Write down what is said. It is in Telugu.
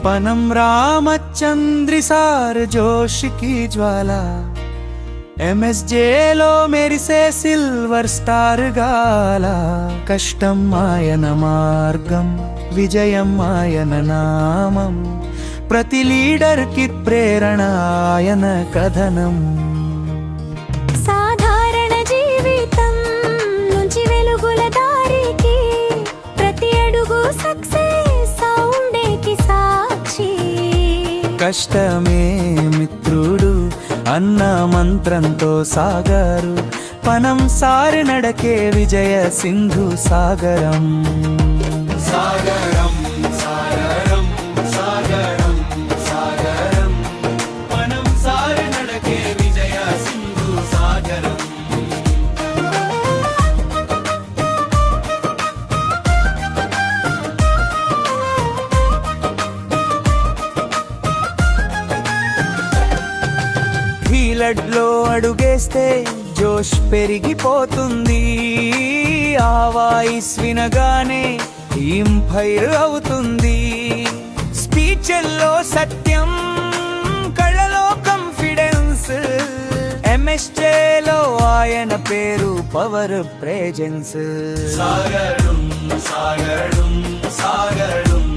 पनम रामचंद्र सार जोश की ज्वाला ఎంఎస్జేలో మెరిసే సిల్వర్ స్టార్ గాల కష్టం ఆయన మార్గం విజయం ఆయన నామం ప్రతి లీడర్ కి ప్రేరణ ఆయన కథనం సాధారణ జీవితం నుంచి వెలుగుల దారికి ప్రతి అడుగు సక్సెస్ ఉండేకి సాక్షి కష్టమే మిత్రుడు అన్న మంత్రంతో సాగారు పనం సారి నడకే విజయ సింధు సాగరం సాగరం సాగరం సాగరం సాగరం పనం సారి నడకే విజయ సింధు సాగరం లో అడుగేస్తే జోష్ పెరిగిపోతుంది ఆ వాయిస్ వినగానే టీం ఫైర్ అవుతుంది స్పీచ్ల్లో సత్యం కళ్ళలో కాన్ఫిడెన్స్ ఎంఎస్జేలో ఆయన పేరు పవర్ ప్రెజెన్స్ సాగరం సాగరం సాగరం